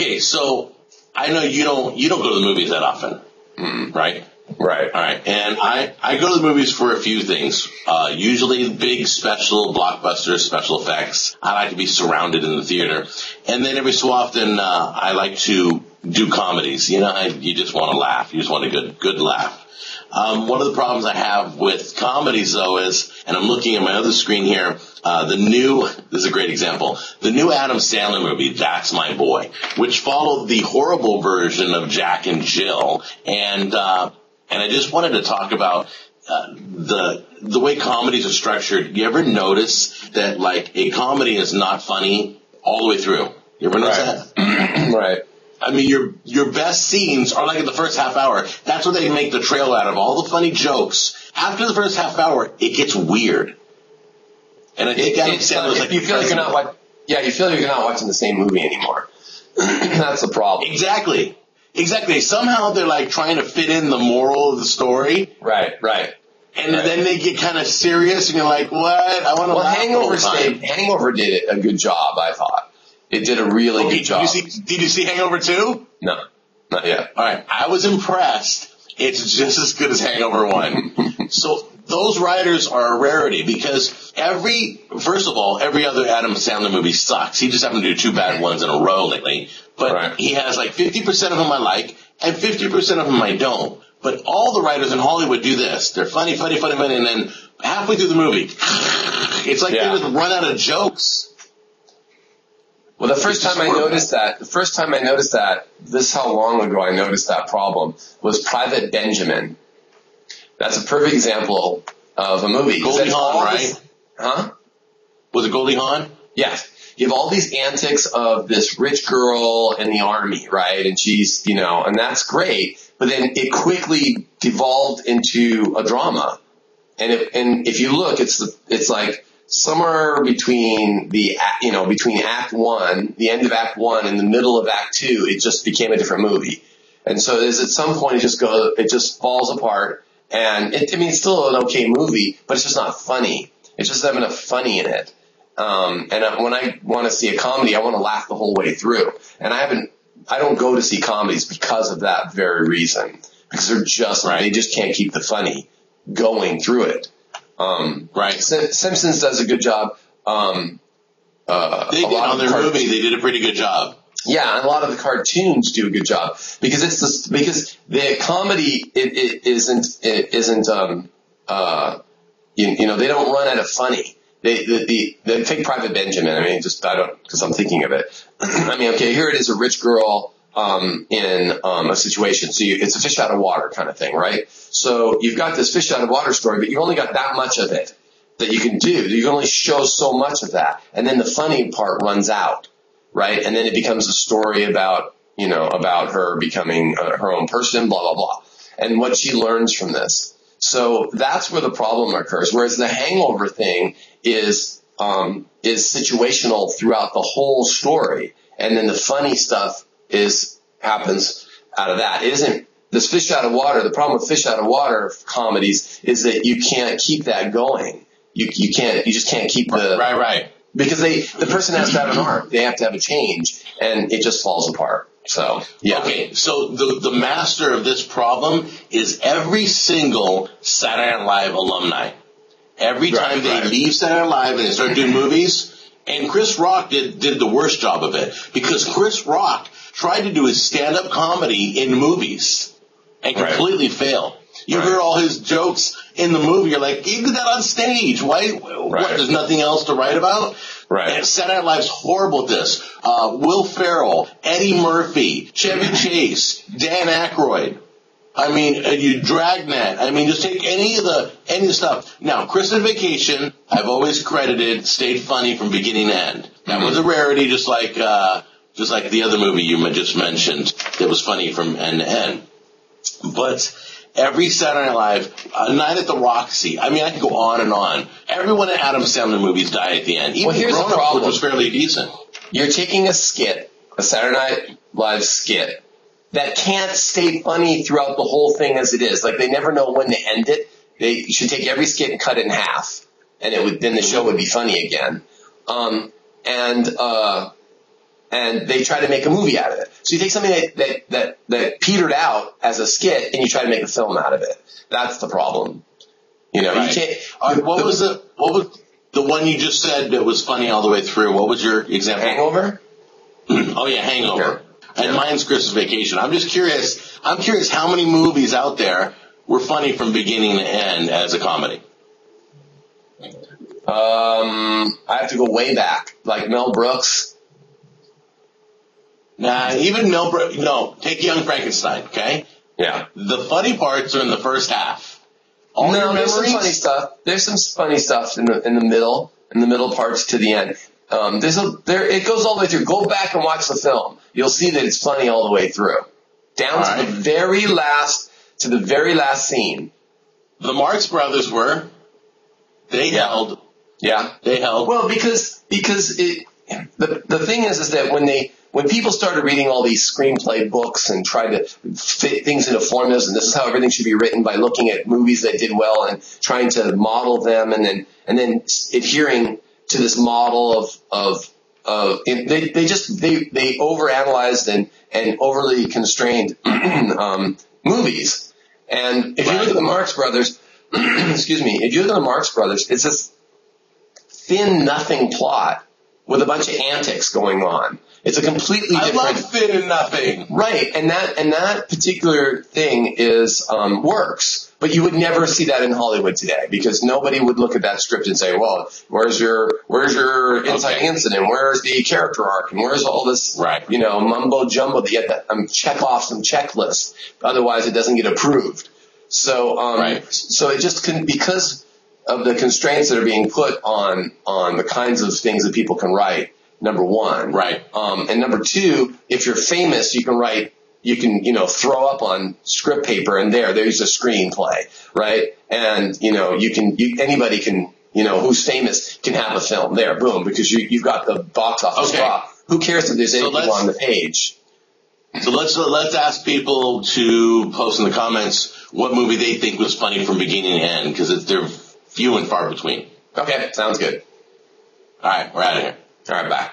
Okay, so I know you don't go to the movies that often, right? Right. All right. And I go to the movies for a few things. Usually big special blockbusters, special effects. I like to be surrounded in the theater. And then every so often, I like to do comedies. You know, you just want to laugh. You just want a good laugh. One of the problems I have with comedies, though, is, and I'm looking at my other screen here, this is a great example, the new Adam Sandler movie, That's My Boy, which followed the horrible version of Jack and Jill. And I just wanted to talk about the way comedies are structured. You ever notice that, like, a comedy is not funny all the way through? You ever notice that? Right. I mean, your best scenes are like in the first half hour. That's what they make the trail out of. All the funny jokes. After the first half hour, it gets weird. And I think Adam Sandler's like, you feel like you're not watching the same movie anymore. That's the problem. Exactly. Somehow they're like trying to fit in the moral of the story. Right. And then they get kind of serious, and you're like, what? I want to laugh the whole time. Hangover did a good job, I thought. It did a really good job. Did you see Hangover 2? No, not yet. All right. I was impressed. It's just as good as Hangover 1. So those writers are a rarity because first of all, every other Adam Sandler movie sucks. He just happened to do 2 bad ones in a row lately. But he has like 50% of them I like and 50% of them I don't. But all the writers in Hollywood do this. They're funny, and then halfway through the movie, it's like they just run out of jokes. Well, the first time I noticed that, this is how long ago I noticed that problem, was Private Benjamin. That's a perfect example of a movie. Goldie Hawn, right? Huh? Was it Goldie Hawn? Yes. You have all these antics of this rich girl in the army, right? And she's, and that's great. But then it quickly devolved into a drama. And if you look, it's like somewhere between between Act 1, the end of Act 1 and the middle of Act 2, it just became a different movie. And so at some point it just falls apart. And it's still an okay movie, but it's just not funny. It just doesn't have enough funny in it. When I want to see a comedy, I want to laugh the whole way through. And I don't go to see comedies because of that very reason. Because they just can't keep the funny going through it. Simpsons does a good job. They did on their movie. They did a pretty good job. Yeah, and a lot of the cartoons do a good job because because the comedy isn't they don't run out of funny. They take Private Benjamin. Because I'm thinking of it. Okay, here it is, a rich girl in a situation. So it's a fish out of water kind of thing, right? So you've got this fish out of water story, but you've only got that much of it that you can do. You can only show so much of that, and then the funny part runs out, right? And then it becomes a story about her becoming her own person, blah blah blah, and what she learns from this. So that's where the problem occurs. Whereas the Hangover thing is situational throughout the whole story, and then the funny stuff happens out of that. It isn't this fish out of water. The problem with fish out of water comedies is that you can't keep that going. You just can't keep the right because the person has to have an arc. They have to have a change, and it just falls apart. So yeah. Okay, so the master of this problem is every single Saturday Night Live alumni. Every time they leave Saturday Night Live and they start doing movies, and Chris Rock did the worst job of it because Chris Rock tried to do his stand-up comedy in movies and completely failed. You heard all his jokes in the movie. You're like, he did that on stage. Why? What? There's nothing else to write about? Right. And Saturday Night Live's horrible at this. Will Ferrell, Eddie Murphy, Chevy Chase, Dan Aykroyd. You Dragnet. Just take any of the stuff. Now, Christmas Vacation, I've always credited, stayed funny from beginning to end. That was a rarity, just like the other movie you just mentioned that was funny from end to end. But every Saturday Night Live, A Night at the Roxy, I could go on and on. Everyone in Adam Sandler movies died at the end. Even here's the problem. Which was fairly decent. You're taking a Saturday Night Live skit, that can't stay funny throughout the whole thing as it is. Like, they never know when to end it. They should take every skit and cut it in half, and then the show would be funny again. And and they try to make a movie out of it. So you take something that petered out as a skit and you try to make a film out of it. That's the problem. You know, right. You can't. What was the one you just said that was funny all the way through? What was your example? Hangover? Oh yeah, Hangover. Okay. And Yeah. mine's Christmas Vacation. I'm just curious. I'm curious how many movies out there were funny from beginning to end as a comedy. I have to go way back, like Mel Brooks. Nah, even Mel Brooks. No, take Young Frankenstein. Okay, Yeah. the funny parts are in the first half. All your There's some memories. funny stuff. There's some funny stuff in the middle parts to the end. It goes all the way through. Go back and watch the film. You'll see that it's funny all the way through, down All to right. the very last scene. The Marx Brothers were. They Yeah. held. Yeah. They held. Well, because the thing is that when people started reading all these screenplay books and tried to fit things into formulas, and this is how everything should be written by looking at movies that did well and trying to model them, and then adhering to this model they overanalyzed and overly constrained movies. And if you look at the Marx Brothers, excuse me, if you look at the Marx Brothers, it's this thin nothing plot with a bunch of antics going on. It's a completely I different. love Thin and Nothing. Right, and that particular thing is works, but you would never see that in Hollywood today because nobody would look at that script and say, "Well, where's your inciting incident? Where's the character arc? And where's all this, Right. mumbo jumbo that you have to check off some checklists? Otherwise, it doesn't get approved." So, Right. so it just couldn't because of the constraints that are being put on the kinds of things that people can write. Number one. Right. And number two, if you're famous, you can throw up on script paper and there's a screenplay, right? And, anybody can, who's famous can have a film there, boom, because you've got the box office Okay. draw. Who cares if there's anything on the page? So let's ask people to post in the comments what movie they think was funny from beginning to end because they're few and far between. Okay, sounds good. All right, we're out of here. All right, bye.